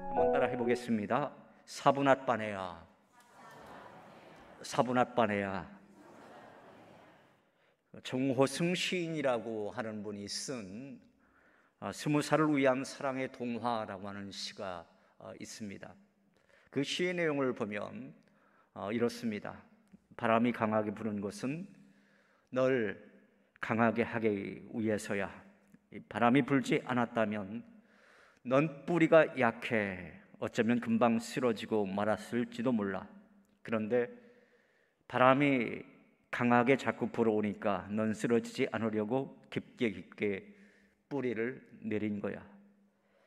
한번 따라 해보겠습니다. 사분앗바네야, 사분앗바네야. 정호승 시인이라고 하는 분이 쓴 20살을 위한 사랑의 동화라고 하는 시가 있습니다. 그 시의 내용을 보면 이렇습니다. 바람이 강하게 부는 것은 널 강하게 하기 위해서야. 바람이 불지 않았다면 넌 뿌리가 약해 어쩌면 금방 쓰러지고 말았을지도 몰라. 그런데 바람이 강하게 자꾸 불어오니까 넌 쓰러지지 않으려고 깊게 뿌리를 내린 거야.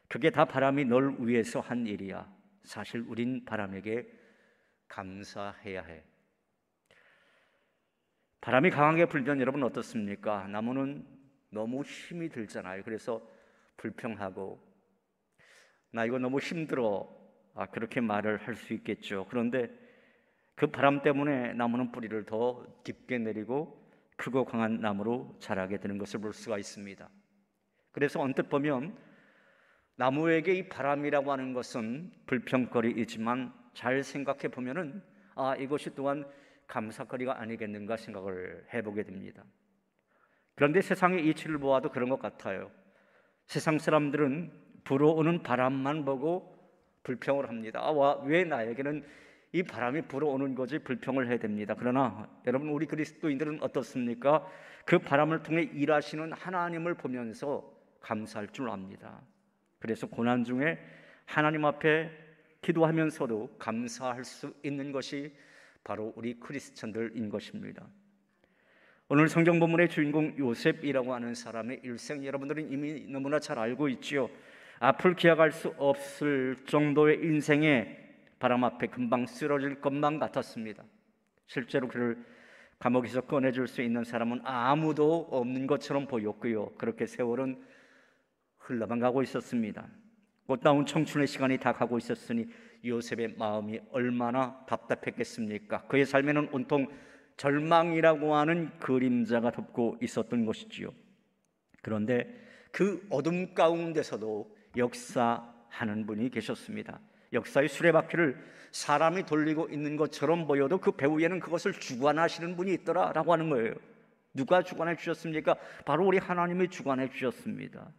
그게 다 바람이 널 위해서 한 일이야. 사실 우린 바람에게 감사해야 해. 바람이 강하게 불면 여러분 어떻습니까? 나무는 너무 힘이 들잖아요. 그래서 불평하고 나 이거 너무 힘들어, 그렇게 말을 할 수 있겠죠. 그런데 그 바람 때문에 나무는 뿌리를 더 깊게 내리고 크고 강한 나무로 자라게 되는 것을 볼 수가 있습니다. 그래서 언뜻 보면 나무에게 이 바람이라고 하는 것은 불평거리이지만 잘 생각해 보면은 이것이 또한 감사거리가 아니겠는가 생각을 해보게 됩니다. 그런데 세상의 이치를 보아도 그런 것 같아요. 세상 사람들은 불어오는 바람만 보고 불평을 합니다. 왜 나에게는 이 바람이 불어오는 거지 불평을 해야 됩니다. 그러나 여러분, 우리 그리스도인들은 어떻습니까? 그 바람을 통해 일하시는 하나님을 보면서 감사할 줄 압니다. 그래서 고난 중에 하나님 앞에 기도하면서도 감사할 수 있는 것이 바로 우리 크리스천들인 것입니다. 오늘 성경 본문의 주인공 요셉이라고 하는 사람의 일생, 여러분들은 이미 너무나 잘 알고 있지요. 앞을 기약할 수 없을 정도의 인생에 바람 앞에 금방 쓰러질 것만 같았습니다. 실제로 그를 감옥에서 꺼내줄 수 있는 사람은 아무도 없는 것처럼 보였고요. 그렇게 세월은 흘러만 가고 있었습니다. 꽃다운 청춘의 시간이 다 가고 있었으니 요셉의 마음이 얼마나 답답했겠습니까? 그의 삶에는 온통 절망이라고 하는 그림자가 덮고 있었던 것이지요. 그런데 그 어둠 가운데서도 역사하는 분이 계셨습니다. 역사의 수레바퀴를 사람이 돌리고 있는 것처럼 보여도 그 배후에는 그것을 주관하시는 분이 있더라라고 하는 거예요. 누가 주관해 주셨습니까? 바로 우리 하나님이 주관해 주셨습니다.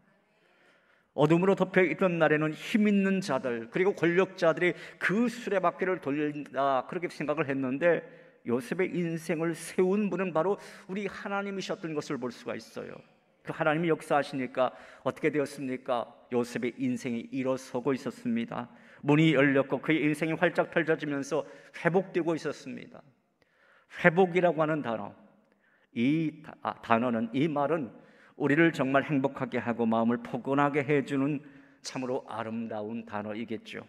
어둠으로 덮여 있던 날에는 힘 있는 자들, 그리고 권력자들이 그 수레바퀴를 돌린다, 그렇게 생각을 했는데 요셉의 인생을 세운 분은 바로 우리 하나님이셨던 것을 볼 수가 있어요. 그 하나님이 역사하시니까 어떻게 되었습니까? 요셉의 인생이 일어서고 있었습니다. 문이 열렸고 그의 인생이 활짝 펼쳐지면서 회복되고 있었습니다. 회복이라고 하는 단어, 이 단어는, 이 말은 우리를 정말 행복하게 하고 마음을 포근하게 해주는 참으로 아름다운 단어이겠죠.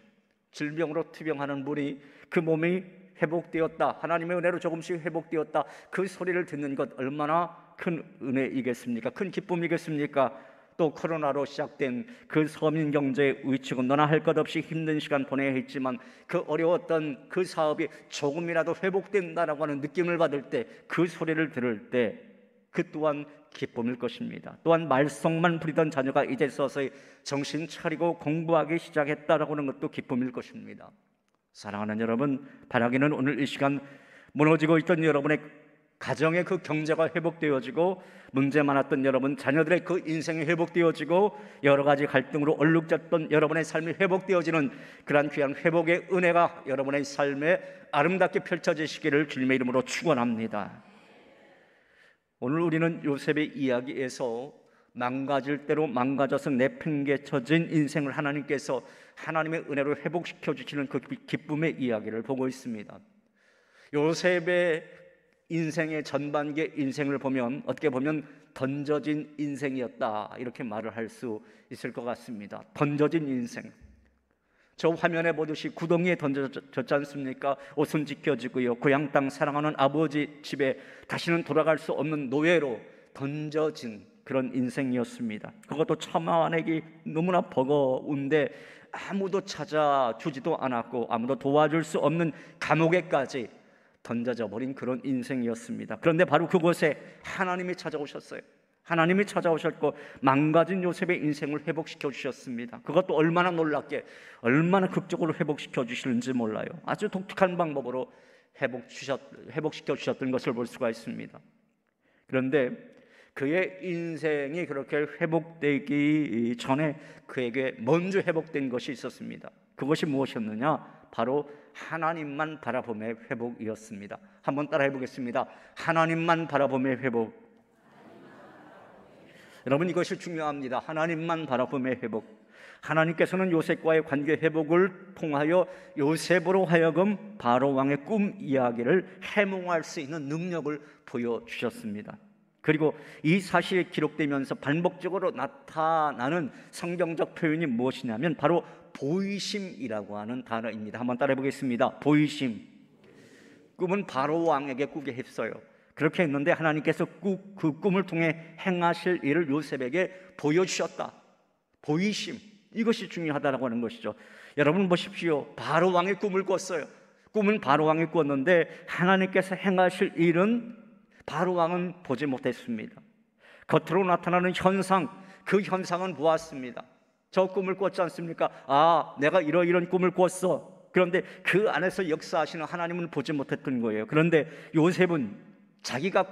질병으로 투병하는 분이 그 몸이 회복되었다, 하나님의 은혜로 조금씩 회복되었다, 그 소리를 듣는 것 얼마나 큰 은혜이겠습니까? 큰 기쁨이겠습니까? 또 코로나로 시작된 그 서민 경제의 위축은 너나 할 것 없이 힘든 시간 보내야 했지만 그 어려웠던 그 사업이 조금이라도 회복된다라고 하는 느낌을 받을 때, 그 소리를 들을 때 그 또한 기쁨일 것입니다. 또한 말썽만 부리던 자녀가 이제 서서히 정신 차리고 공부하기 시작했다라고 하는 것도 기쁨일 것입니다. 사랑하는 여러분, 바라기는 오늘 이 시간 무너지고 있던 여러분의 가정의 그 경제가 회복되어지고, 문제 많았던 여러분 자녀들의 그 인생이 회복되어지고, 여러 가지 갈등으로 얼룩졌던 여러분의 삶이 회복되어지는 그러한 귀한 회복의 은혜가 여러분의 삶에 아름답게 펼쳐지시기를 주님의 이름으로 축원합니다. 오늘 우리는 요셉의 이야기에서 망가질 대로 망가져서 내팽개쳐진 인생을 하나님께서 하나님의 은혜로 회복시켜 주시는 그 기쁨의 이야기를 보고 있습니다. 요셉의 인생의 전반기의 인생을 보면 어떻게 보면 던져진 인생이었다, 이렇게 말을 할 수 있을 것 같습니다. 던져진 인생, 저 화면에 보듯이 구덩이에 던져졌지 않습니까? 옷은 지켜지고요, 고향 땅 사랑하는 아버지 집에 다시는 돌아갈 수 없는 노예로 던져진 그런 인생이었습니다. 그것도 참아내기 너무나 버거운데 아무도 찾아주지도 않았고 아무도 도와줄 수 없는 감옥에까지 던져져 버린 그런 인생이었습니다. 그런데 바로 그곳에 하나님이 찾아오셨어요. 하나님이 찾아오셨고 망가진 요셉의 인생을 회복시켜 주셨습니다. 그것도 얼마나 놀랍게, 얼마나 극적으로 회복시켜 주시는지 몰라요. 아주 독특한 방법으로 회복시켜 주셨던 것을 볼 수가 있습니다. 그런데 그의 인생이 그렇게 회복되기 전에 그에게 먼저 회복된 것이 있었습니다. 그것이 무엇이었느냐? 바로 하나님만 바라봄의 회복이었습니다. 한번 따라해 보겠습니다. 하나님만 바라봄의 회복. 여러분, 이것이 중요합니다. 하나님만 바라봄의 회복. 하나님께서는 요셉과의 관계 회복을 통하여 요셉으로 하여금 바로 왕의 꿈 이야기를 해몽할 수 있는 능력을 보여주셨습니다. 그리고 이 사실이 기록되면서 반복적으로 나타나는 성경적 표현이 무엇이냐면 바로 보이심이라고 하는 단어입니다. 한번 따라해 보겠습니다. 보이심. 꿈은 바로 왕에게 꾸게 했어요. 그렇게 했는데 하나님께서 그 꿈을 통해 행하실 일을 요셉에게 보여주셨다. 보이심, 이것이 중요하다고 하는 것이죠. 여러분 보십시오. 바로 왕의 꿈을 꿨어요. 꿈은 바로 왕이 꿨는데 하나님께서 행하실 일은 바로 왕은 보지 못했습니다. 겉으로 나타나는 현상, 그 현상은 보았습니다. 저 꿈을 꿨지 않습니까? 아, 내가 이런 꿈을 꿨어. 그런데 그 안에서 역사하시는 하나님은 보지 못했던 거예요. 그런데 요셉은 자기가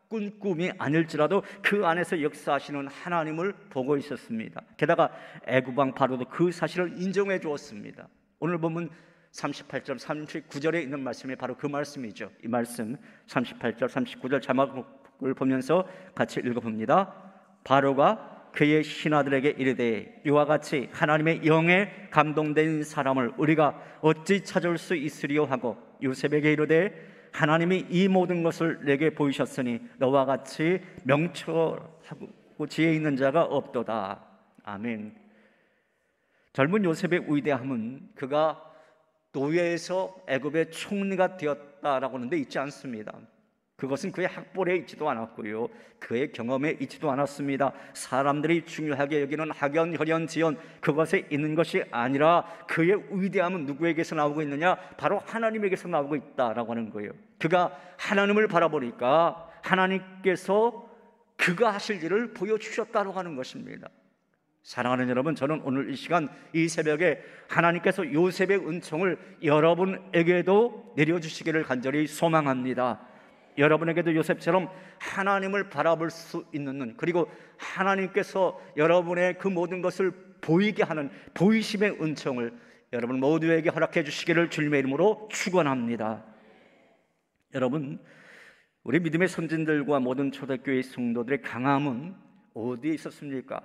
꾼 꿈이 아닐지라도 그 안에서 역사하시는 하나님을 보고 있었습니다. 게다가 애굽 왕 바로도 그 사실을 인정해 주었습니다. 오늘 보면 38절 39절에 있는 말씀이 바로 그 말씀이죠. 이 말씀 38절 39절 자막을 보면서 같이 읽어봅니다. 바로가 그의 신하들에게 이르되 이와 같이 하나님의 영에 감동된 사람을 우리가 어찌 찾을 수 있으리요 하고 요셉에게 이르되 하나님이 이 모든 것을 내게 보이셨으니 너와 같이 명철하고 지혜 있는 자가 없도다. 아멘. 젊은 요셉의 위대함은 그가 노예에서 애굽의 총리가 되었다라고 하는데 있지 않습니다. 그것은 그의 학벌에 있지도 않았고요, 그의 경험에 있지도 않았습니다. 사람들이 중요하게 여기는 학연, 혈연, 지연, 그것에 있는 것이 아니라 그의 위대함은 누구에게서 나오고 있느냐? 바로 하나님에게서 나오고 있다라고 하는 거예요. 그가 하나님을 바라보니까 하나님께서 그가 하실 일을 보여주셨다고 하는 것입니다. 사랑하는 여러분, 저는 오늘 이 시간 이 새벽에 하나님께서 요셉의 은총을 여러분에게도 내려주시기를 간절히 소망합니다. 여러분에게도 요셉처럼 하나님을 바라볼 수 있는 눈, 그리고 하나님께서 여러분의 그 모든 것을 보이게 하는 보이심의 은총을 여러분 모두에게 허락해 주시기를 주님의 이름으로 축원합니다. 여러분, 우리 믿음의 선진들과 모든 초대교회 성도들의 강함은 어디에 있었습니까?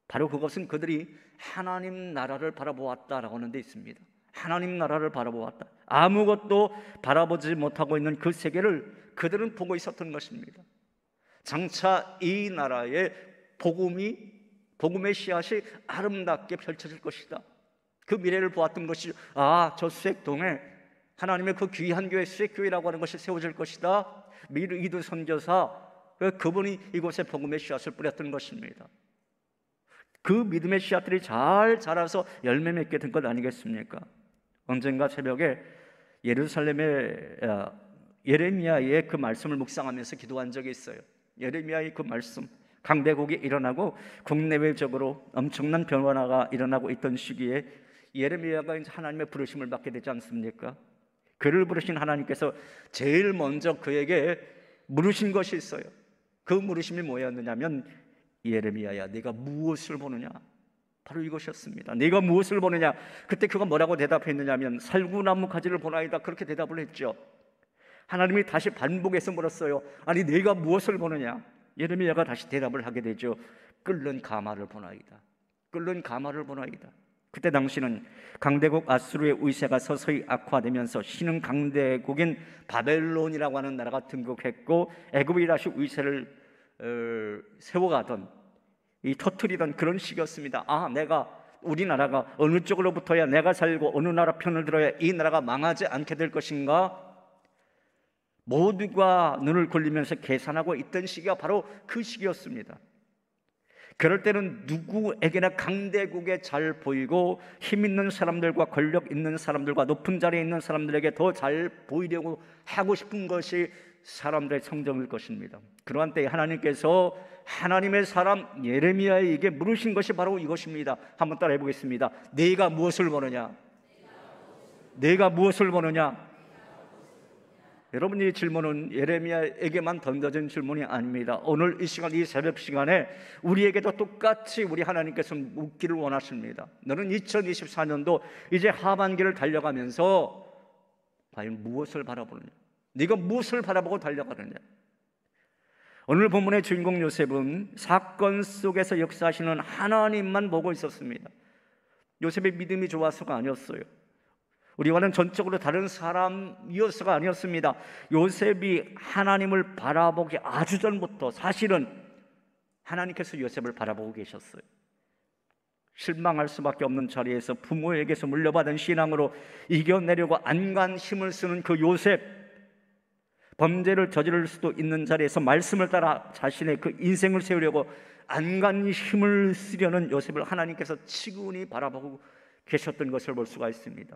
바로 그것은 그들이 하나님 나라를 바라보았다라고 하는 데 있습니다. 하나님 나라를 바라보았다. 아무것도 바라보지 못하고 있는 그 세계를 그들은 보고 있었던 것입니다. 장차 이 나라의 복음의 씨앗이 아름답게 펼쳐질 것이다. 그 미래를 보았던 것이, 저 수색동에 하나님의 그 귀한 교회, 수색교회라고 하는 것이 세워질 것이다. 이두 선교사, 그분이 이곳에 복음의 씨앗을 뿌렸던 것입니다. 그 믿음의 씨앗들이 잘 자라서 열매 맺게 된 것 아니겠습니까? 언젠가 새벽에 예루살렘의 예레미야의 그 말씀을 묵상하면서 기도한 적이 있어요. 예레미야의 그 말씀, 강대국이 일어나고 국내외적으로 엄청난 변화가 일어나고 있던 시기에 예레미야가 이제 하나님의 부르심을 받게 되지 않습니까? 그를 부르신 하나님께서 제일 먼저 그에게 물으신 것이 있어요. 그 물으심이 뭐였느냐면, 예레미야야, 네가 무엇을 보느냐? 바로 이것이었습니다. 네가 무엇을 보느냐? 그때 그가 뭐라고 대답했느냐면, 살구나무 가지를 보나이다, 그렇게 대답을 했죠. 하나님이 다시 반복해서 물었어요. 아니, 네가 무엇을 보느냐? 예레미야가 다시 대답을 하게 되죠. 끓는 가마를 보나이다. 끓는 가마를 보나이다. 그때 당시는 강대국 아수르의 위세가 서서히 악화되면서 신흥 강대국인 바벨론이라고 하는 나라가 등극했고, 애굽이 다시 위세를 세워가던, 터뜨리던 그런 시기였습니다. 우리나라가 어느 쪽으로 붙어야 내가 살고 어느 나라 편을 들어야 이 나라가 망하지 않게 될 것인가? 모두가 눈을 굴리면서 계산하고 있던 시기가 바로 그 시기였습니다. 그럴 때는 누구에게나 강대국에 잘 보이고 힘 있는 사람들과 권력 있는 사람들과 높은 자리에 있는 사람들에게 더 잘 보이려고 하고 싶은 것이 사람들의 성정일 것입니다. 그러한 때에 하나님께서 하나님의 사람 예레미야에게 물으신 것이 바로 이것입니다. 한번 따라해 보겠습니다. 네가 무엇을 보느냐? 네가 무엇을 보느냐? 여러분, 이 질문은 예레미야에게만 던져진 질문이 아닙니다. 오늘 이 시간, 이 새벽 시간에 우리에게도 똑같이 우리 하나님께서 묻기를 원하십니다. 너는 2024년도 이제 하반기를 달려가면서 과연 무엇을 바라보느냐? 네가 무엇을 바라보고 달려가느냐? 오늘 본문의 주인공 요셉은 사건 속에서 역사하시는 하나님만 보고 있었습니다. 요셉의 믿음이 좋아서가 아니었어요. 우리와는 전적으로 다른 사람이어서가 아니었습니다. 요셉이 하나님을 바라보기 아주 전부터 사실은 하나님께서 요셉을 바라보고 계셨어요. 실망할 수밖에 없는 자리에서 부모에게서 물려받은 신앙으로 이겨내려고 안간 힘을 쓰는 그 요셉, 범죄를 저지를 수도 있는 자리에서 말씀을 따라 자신의 그 인생을 세우려고 안간 힘을 쓰려는 요셉을 하나님께서 치근히 바라보고 계셨던 것을 볼 수가 있습니다.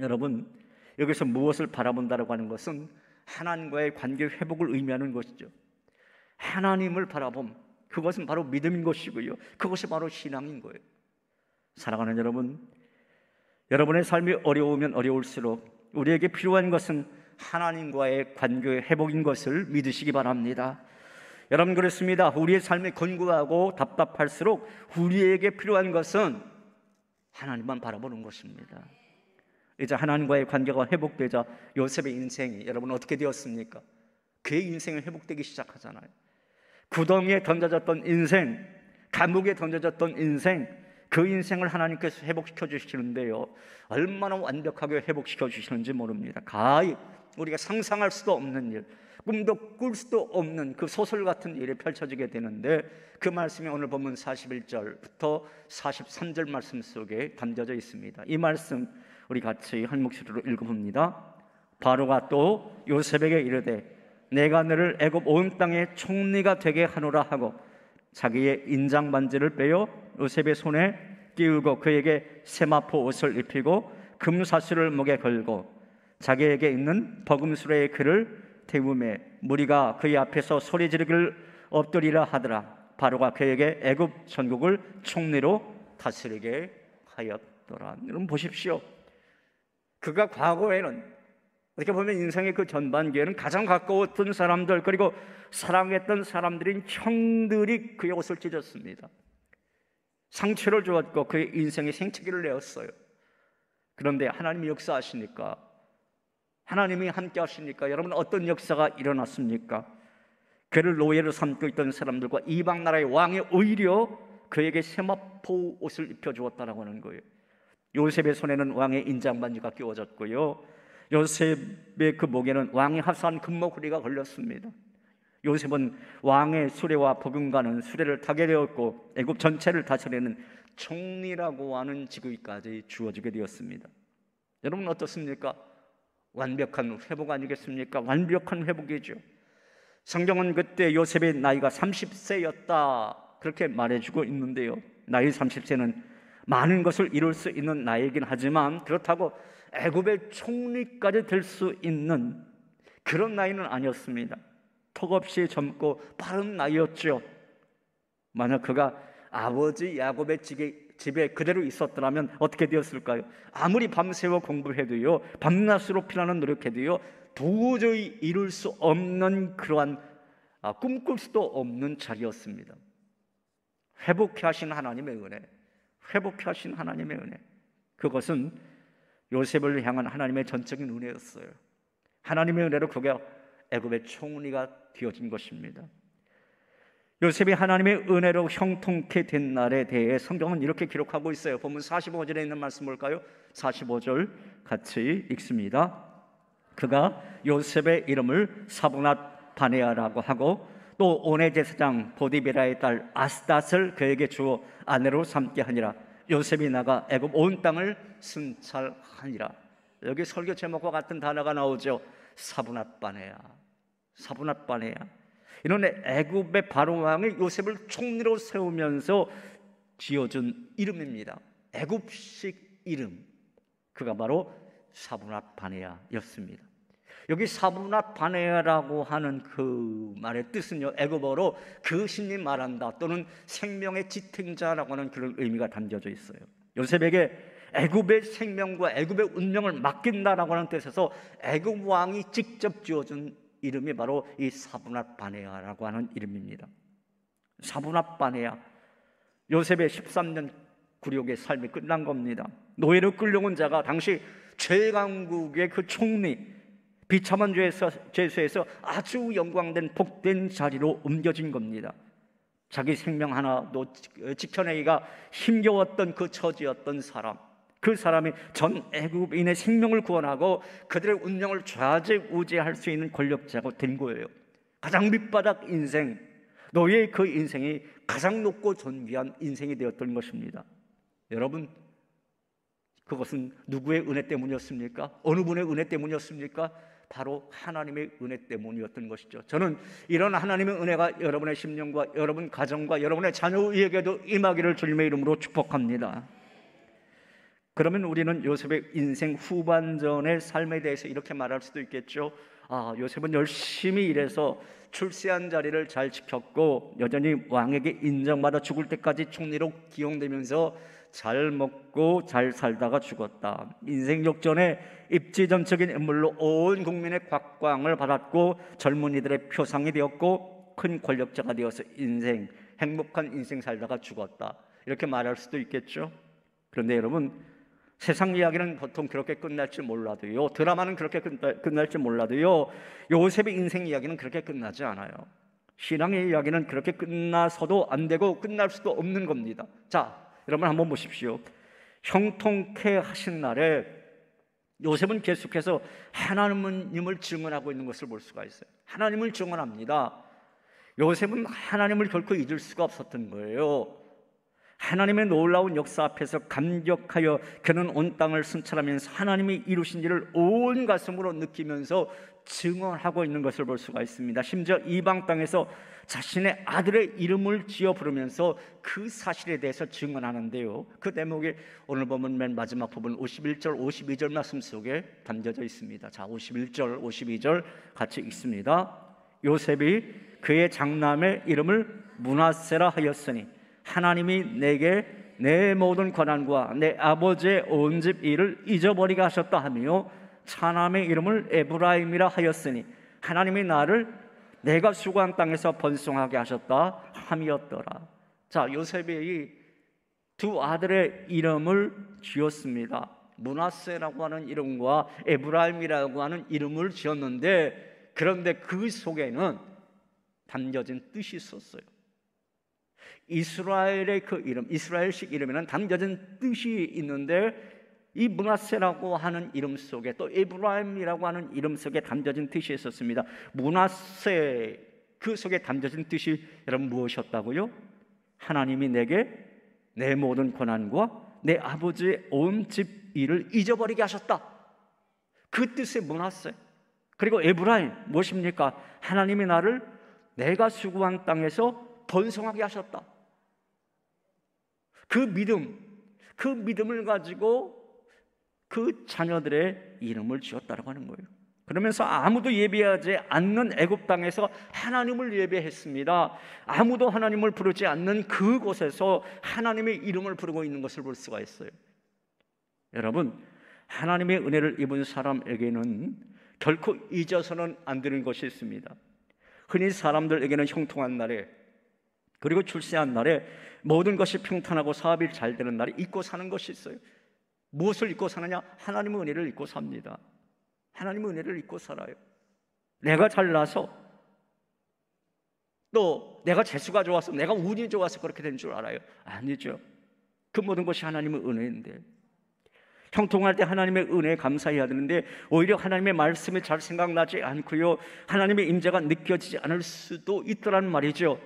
여러분, 여기서 무엇을 바라본다라고 하는 것은 하나님과의 관계 회복을 의미하는 것이죠. 하나님을 바라봄, 그것은 바로 믿음인 것이고요, 그것이 바로 신앙인 거예요. 사랑하는 여러분, 여러분의 삶이 어려우면 어려울수록 우리에게 필요한 것은 하나님과의 관계 회복인 것을 믿으시기 바랍니다. 여러분, 그렇습니다. 우리의 삶이 건고하고 답답할수록 우리에게 필요한 것은 하나님만 바라보는 것입니다. 이제 하나님과의 관계가 회복되자 요셉의 인생이 여러분 어떻게 되었습니까? 그의 인생이 회복되기 시작하잖아요. 구덩이에 던져졌던 인생, 감옥에 던져졌던 인생, 그 인생을 하나님께서 회복시켜 주시는데요, 얼마나 완벽하게 회복시켜 주시는지 모릅니다. 가히 우리가 상상할 수도 없는 일, 꿈도 꿀 수도 없는 그 소설 같은 일이 펼쳐지게 되는데, 그 말씀이 오늘 본문 41절부터 43절 말씀 속에 담겨져 있습니다. 이 말씀 우리 같이 한 목소리로 읽어봅니다. 바로가 또 요셉에게 이르되 내가 너를 애굽 온 땅의 총리가 되게 하노라 하고 자기의 인장 반지를 빼어 요셉의 손에 띄우고 그에게 세마포 옷을 입히고 금사슬을 목에 걸고 자기에게 있는 버금수레의 그를 태우매 무리가 그의 앞에서 소리 지르기를 엎드리라 하더라. 바로가 그에게 애굽 전국을 총리로 다스리게 하였더라. 여러분 보십시오. 그가 과거에는 어떻게 보면 인생의 그 전반기에는 가장 가까웠던 사람들, 그리고 사랑했던 사람들인 형들이 그의 옷을 찢었습니다. 상처를 주었고 그의 인생에 생채기를 내었어요. 그런데 하나님이 역사하시니까, 하나님이 함께 하시니까 여러분 어떤 역사가 일어났습니까? 그를 노예로 삼고 있던 사람들과 이방 나라의 왕이 오히려 그에게 세마포 옷을 입혀주었다라고 하는 거예요. 요셉의 손에는 왕의 인장반지가 끼워졌고요, 요셉의 그 목에는 왕이 합사한 금목걸이가 걸렸습니다. 요셉은 왕의 수레와 버금가는 수레를 타게 되었고 애굽 전체를 다스리는 총리라고 하는 직위까지 주어지게 되었습니다. 여러분 어떻습니까? 완벽한 회복 아니겠습니까? 완벽한 회복이죠. 성경은 그때 요셉의 나이가 30세였다 그렇게 말해주고 있는데요, 나이 30세는 많은 것을 이룰 수 있는 나이이긴 하지만 그렇다고 애굽의 총리까지 될 수 있는 그런 나이는 아니었습니다. 턱없이 젊고 빠른 나이였죠. 만약 그가 아버지 야곱의 집에 그대로 있었더라면 어떻게 되었을까요? 아무리 밤새워 공부해도요, 밤낮으로 피나는 노력해도요, 도저히 이룰 수 없는 그러한 꿈꿀 수도 없는 자리였습니다. 회복해 하신 하나님의 은혜, 회복해 하신 하나님의 은혜, 그것은 요셉을 향한 하나님의 전적인 은혜였어요. 하나님의 은혜로 그가 애굽의 총리가 되어진 것입니다. 요셉이 하나님의 은혜로 형통케 된 날에 대해 성경은 이렇게 기록하고 있어요. 본문 45절에 있는 말씀 볼까요? 45절 같이 읽습니다. 그가 요셉의 이름을 사브낫 바네아라고 하고 또 온의 제사장 보디베라의 딸 아스닷을 그에게 주어 아내로 삼게 하니라. 요셉이 나가 애굽 온 땅을 순찰하니라. 여기 설교 제목과 같은 단어가 나오죠. 사브낫 바네아, 사브낫 바네아. 이런 애굽의 바로 왕이 요셉을 총리로 세우면서 지어준 이름입니다. 애굽식 이름, 그가 바로 사브낫 바네아였습니다. 여기 사브낫 바네아라고 하는 그 말의 뜻은요, 애굽어로 그 신이 말한다 또는 생명의 지탱자라고 하는 그런 의미가 담겨져 있어요. 요셉에게 애굽의 생명과 애굽의 운명을 맡긴다라고 하는 뜻에서 애굽 왕이 직접 지어준 이름이 바로 이 사브낫 바네아라고 하는 이름입니다. 사브낫 바네아, 요셉의 13년 굴욕의 삶이 끝난 겁니다. 노예로 끌려온 자가 당시 최강국의 그 총리, 비참한 죄수에서 아주 영광된 복된 자리로 옮겨진 겁니다. 자기 생명 하나도 지켜내기가 힘겨웠던 그 처지였던 사람, 그 사람이 전 애굽인의 생명을 구원하고 그들의 운명을 좌지우지할 수 있는 권력자가 된 거예요. 가장 밑바닥 인생, 노예의 그 인생이 가장 높고 존귀한 인생이 되었던 것입니다. 여러분, 그것은 누구의 은혜 때문이었습니까? 어느 분의 은혜 때문이었습니까? 바로 하나님의 은혜 때문이었던 것이죠. 저는 이런 하나님의 은혜가 여러분의 심령과 여러분 가정과 여러분의 자녀에게도 임하기를 주님의 이름으로 축복합니다. 그러면 우리는 요셉의 인생 후반전의 삶에 대해서 이렇게 말할 수도 있겠죠. 요셉은 열심히 일해서 출세한 자리를 잘 지켰고 여전히 왕에게 인정받아 죽을 때까지 총리로 기용되면서 잘 먹고 잘 살다가 죽었다. 인생 역전의 입지전적인 인물로 온 국민의 곽광을 받았고 젊은이들의 표상이 되었고 큰 권력자가 되어서 행복한 인생 살다가 죽었다. 이렇게 말할 수도 있겠죠. 그런데 여러분, 세상 이야기는 보통 그렇게 끝날지 몰라도요, 드라마는 그렇게 끝날지 몰라도요, 요셉의 인생 이야기는 그렇게 끝나지 않아요. 신앙의 이야기는 그렇게 끝나서도 안 되고 끝날 수도 없는 겁니다. 자, 여러분 한번 보십시오. 형통케 하신 날에 요셉은 계속해서 하나님을 증언하고 있는 것을 볼 수가 있어요. 하나님을 증언합니다. 요셉은 하나님을 결코 잊을 수가 없었던 거예요. 하나님의 놀라운 역사 앞에서 감격하여 그는 온 땅을 순찰하면서 하나님이 이루신 일을 온 가슴으로 느끼면서 증언하고 있는 것을 볼 수가 있습니다. 심지어 이방 땅에서 자신의 아들의 이름을 지어 부르면서 그 사실에 대해서 증언하는데요, 그 대목이 오늘 보면 맨 마지막 부분 51절 52절 말씀 속에 담겨져 있습니다. 자, 51절 52절 같이 읽습니다. 요셉이 그의 장남의 이름을 므낫세라 하였으니 하나님이 내게 내 모든 권한과 내 아버지의 온 집 일을 잊어버리게 하셨다 하며 차남의 이름을 에브라임이라 하였으니 하나님이 나를 내가 수고한 땅에서 번성하게 하셨다 함이었더라. 자, 요셉이 두 아들의 이름을 지었습니다. 므낫세라고 하는 이름과 에브라임이라고 하는 이름을 지었는데, 그런데 그 속에는 담겨진 뜻이 있었어요. 이스라엘의 그 이름, 이스라엘식 이름에는 담겨진 뜻이 있는데, 이 므낫세라고 하는 이름 속에 또 에브라임이라고 하는 이름 속에 담겨진 뜻이 있었습니다. 므낫세, 그 속에 담겨진 뜻이 여러분 무엇이었다고요? 하나님이 내게 내 모든 권한과 내 아버지의 온 집 일을 잊어버리게 하셨다. 그 뜻의 므낫세. 그리고 에브라임 무엇입니까? 하나님이 나를 내가 수고한 땅에서 번성하게 하셨다. 그 믿음을 가지고 그 자녀들의 이름을 지었다고 하는 거예요. 그러면서 아무도 예배하지 않는 애굽 땅에서 하나님을 예배했습니다. 아무도 하나님을 부르지 않는 그곳에서 하나님의 이름을 부르고 있는 것을 볼 수가 있어요. 여러분, 하나님의 은혜를 입은 사람에게는 결코 잊어서는 안 되는 것이 있습니다. 흔히 사람들에게는 형통한 날에, 그리고 출세한 날에, 모든 것이 평탄하고 사업이 잘 되는 날에 잊고 사는 것이 있어요. 무엇을 잊고 사느냐? 하나님의 은혜를 잊고 삽니다. 하나님의 은혜를 잊고 살아요. 내가 잘나서, 또 내가 재수가 좋아서, 내가 운이 좋아서 그렇게 된 줄 알아요? 아니죠. 그 모든 것이 하나님의 은혜인데, 형통할 때 하나님의 은혜에 감사해야 되는데 오히려 하나님의 말씀이 잘 생각나지 않고요, 하나님의 임재가 느껴지지 않을 수도 있더란 말이죠.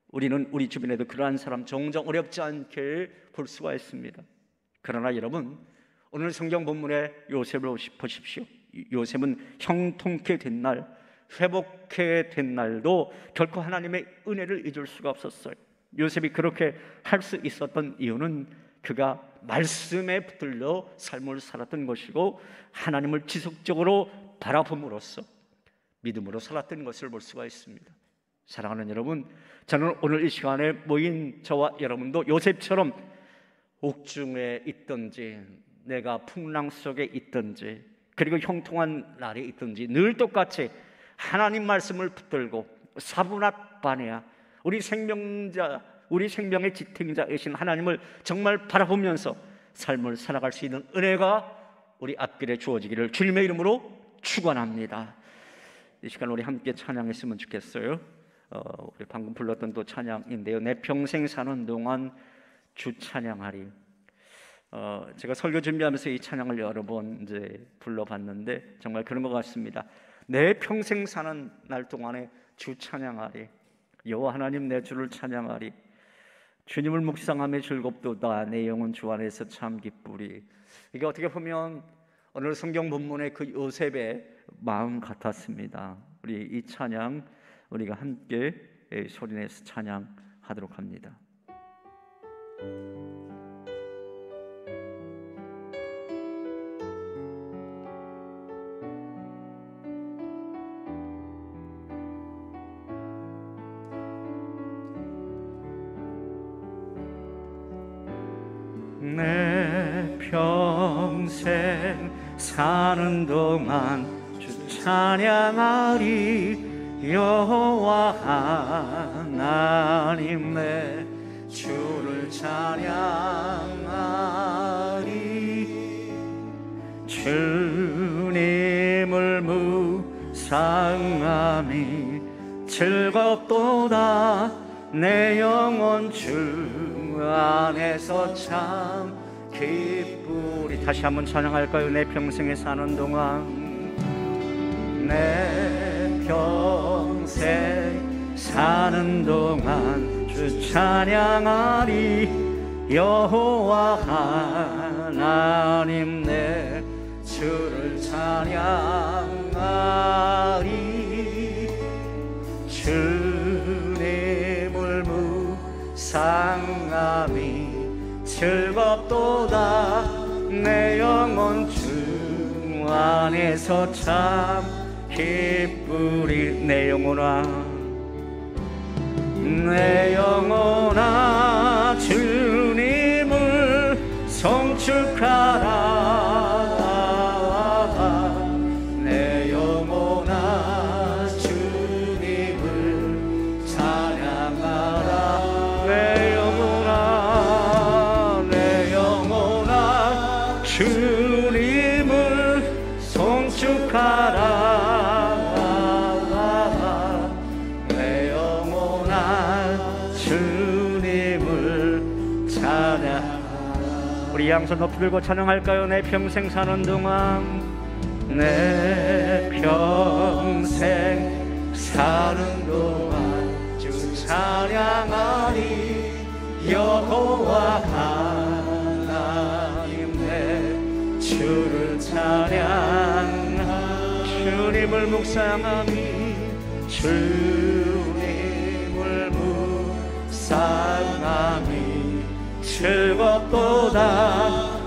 우리는 우리 주변에도 그러한 사람 종종 어렵지 않게 볼 수가 있습니다. 그러나 여러분, 오늘 성경 본문의 요셉을 보십시오. 요셉은 형통케 된 날, 회복해 된 날도 결코 하나님의 은혜를 잊을 수가 없었어요. 요셉이 그렇게 할 수 있었던 이유는 그가 말씀에 붙들려 삶을 살았던 것이고 하나님을 지속적으로 바라봄으로써 믿음으로 살았던 것을 볼 수가 있습니다. 사랑하는 여러분, 저는 오늘 이 시간에 모인 저와 여러분도 요셉처럼 옥중에 있든지 내가 풍랑 속에 있든지 그리고 형통한 날에 있든지 늘 똑같이 하나님 말씀을 붙들고 사분합반해야 우리 생명의 지탱자이신 하나님을 정말 바라보면서 삶을 살아갈 수 있는 은혜가 우리 앞길에 주어지기를 주님의 이름으로 축원합니다. 이 시간 우리 함께 찬양했으면 좋겠어요. 우리 방금 불렀던 또 찬양인데요, 내 평생 사는 동안 주 찬양하리. 제가 설교 준비하면서 이 찬양을 여러 번 이제 불러봤는데 정말 그런 것 같습니다. 내 평생 사는 날 동안에 주 찬양하리. 여호와 하나님 내 주를 찬양하리. 주님을 묵상하며 즐겁도다. 내 영혼 주 안에서 참 기쁘리. 이게 어떻게 보면 오늘 성경 본문의 그 요셉의 마음 같았습니다. 우리 이 찬양 우리가 함께 소리내서 찬양하도록 합니다. 내 평생 사는 동안 주 찬양하리. 여호와 하나님 내 주를 찬양하리. 주님을 묵상하니 즐겁도다. 내 영혼 주 안에서 참 기쁘리. 다시 한번 찬양할까요? 내 평생에 사는 동안 내 평생 사는 동안 주 찬양하리. 여호와 하나님 내 주를 찬양하리. 주님을 묵상하니 즐겁도다. 내 영혼 주 안에서 참 기쁘리. 내 영혼아 내 영혼아 주님을 송축하라. 내 영혼아 주님을 찬양하라. 내 영혼아 주님을 송축하라. 내 영혼아 주님을 찬양하라. 우리 양손 높이 들고 찬양할까요? 내 평생 사는 동안 내 평생 사는 동안 주 찬양하리. 여호와 하나님 내 주를 찬양하리. 주님을 묵상하니 주님을 묵상하니 즐겁도다.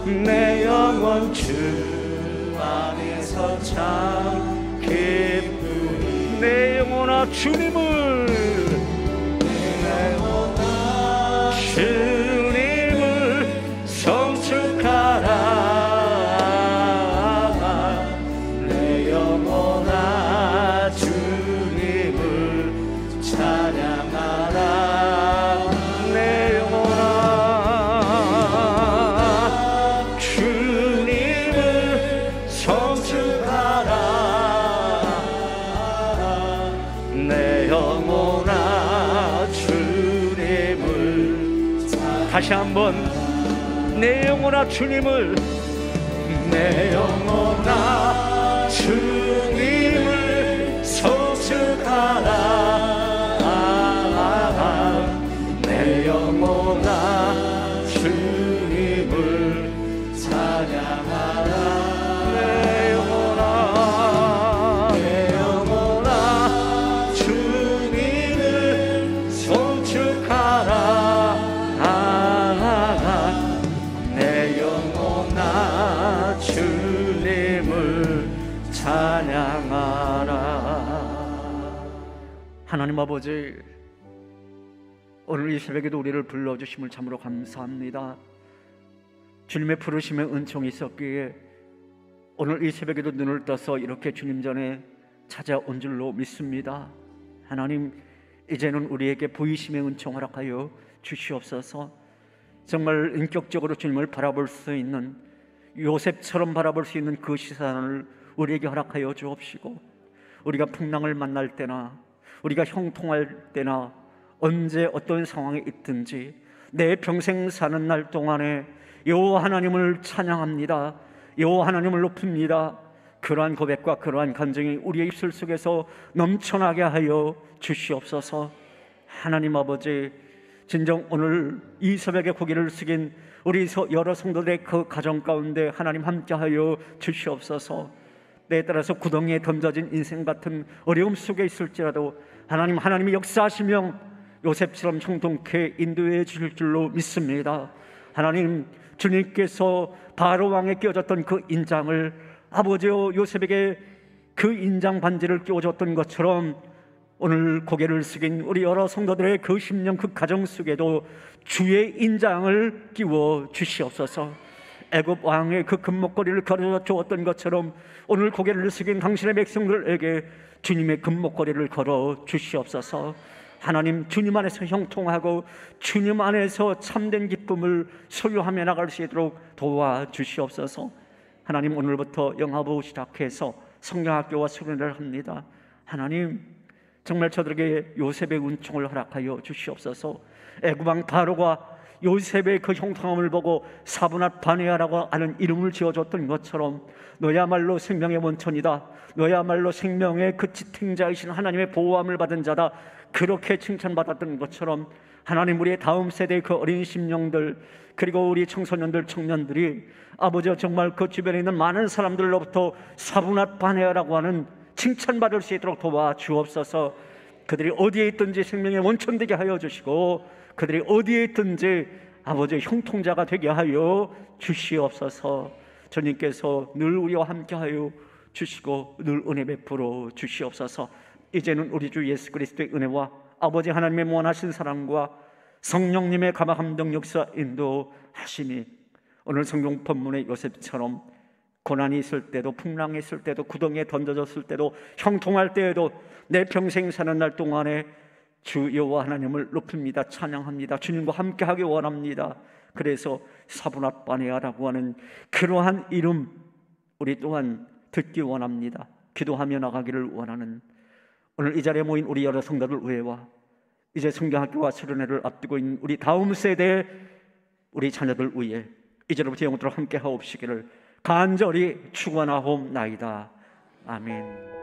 내 영혼 주 안에서 참 기쁘리. 내 영혼아 주님을 주님을 송축하라. 내 영혼아 주님을 찬양하라. 내 영혼아 주님을 송축하라. 내 영혼아 주님을 다시 한번 내 영혼아 주님을 내 영혼아 주님을 송축하라. 내 영혼아 주님을 찬양하라. 내 영혼아 하나님 아버지, 오늘 이 새벽에도 우리를 불러주심을 참으로 감사합니다. 주님의 부르심에 은총이 있었기에 오늘 이 새벽에도 눈을 떠서 이렇게 주님 전에 찾아온 줄로 믿습니다. 하나님, 이제는 우리에게 보이심의 은총 허락하여 주시옵소서. 정말 인격적으로 주님을 바라볼 수 있는, 요셉처럼 바라볼 수 있는 그 시선을 우리에게 허락하여 주옵시고, 우리가 풍랑을 만날 때나 우리가 형통할 때나 언제 어떤 상황에 있든지 내 평생 사는 날 동안에 여호와 하나님을 찬양합니다. 여호와 하나님을 높입니다. 그러한 고백과 그러한 간증이 우리의 입술 속에서 넘쳐나게 하여 주시옵소서. 하나님 아버지, 진정 오늘 이 새벽에 고개를 숙인 우리 여러 성도들의 그 가정 가운데 하나님 함께하여 주시옵소서. 때에 따라서 구덩이에 던져진 인생 같은 어려움 속에 있을지라도 하나님이 역사하시며 요셉처럼 형통케 인도해 주실 줄로 믿습니다. 하나님, 주님께서 바로 왕에 끼워졌던 그 인장을 아버지여 요셉에게 그 인장 반지를 끼워줬던 것처럼 오늘 고개를 숙인 우리 여러 성도들의 그 심령, 그 가정 속에도 주의 인장을 끼워 주시옵소서. 애굽 왕의 그 금목걸이를 걸어 주었던 것처럼 오늘 고개를 숙인 당신의 백성들에게 주님의 금목걸이를 걸어 주시옵소서. 하나님, 주님 안에서 형통하고 주님 안에서 참된 기쁨을 소유하며 나갈 수 있도록 도와주시옵소서. 하나님, 오늘부터 영화부 시작해서 성경학교와 수련회를 합니다. 하나님, 정말 저들에게 요셉의 은총을 허락하여 주시옵소서. 애굽왕 바로가 요셉의 그 형통함을 보고 사브낫 바네아라고 하는 이름을 지어줬던 것처럼 너야말로 생명의 원천이다, 너야말로 생명의 그 지탱자이신 하나님의 보호함을 받은 자다, 그렇게 칭찬받았던 것처럼 하나님, 우리의 다음 세대의 그 어린 심령들, 그리고 우리 청소년들, 청년들이 아버지와 정말 그 주변에 있는 많은 사람들로부터 사브낫 바네아라고 하는 칭찬받을 수 있도록 도와주옵소서. 그들이 어디에 있든지 생명의 원천 되게 하여 주시고, 그들이 어디에 있든지 아버지 형통자가 되게 하여 주시옵소서. 주님께서 늘 우리와 함께하여 주시고 늘 은혜 베풀어 주시옵소서. 이제는 우리 주 예수 그리스도의 은혜와 아버지 하나님의 무한하신 사랑과 성령님의 감화감동 역사 인도하심이 오늘 성경 본문의 요셉처럼 고난이 있을 때도, 풍랑이 있을 때도, 구덩이에 던져졌을 때도, 형통할 때에도 내 평생 사는 날 동안에 주 여호와 하나님을 높입니다. 찬양합니다. 주님과 함께하기 원합니다. 그래서 사브낫 바네아라고 하는 그러한 이름 우리 또한 듣기 원합니다. 기도하며 나가기를 원하는 오늘 이 자리에 모인 우리 여러 성도들 외와 이제 성경학교와 수련회를 앞두고 있는 우리 다음 세대 우리 자녀들 위해 이제로부터 영원토록 함께하옵시기를 간절히 축원하옵나이다. 아멘.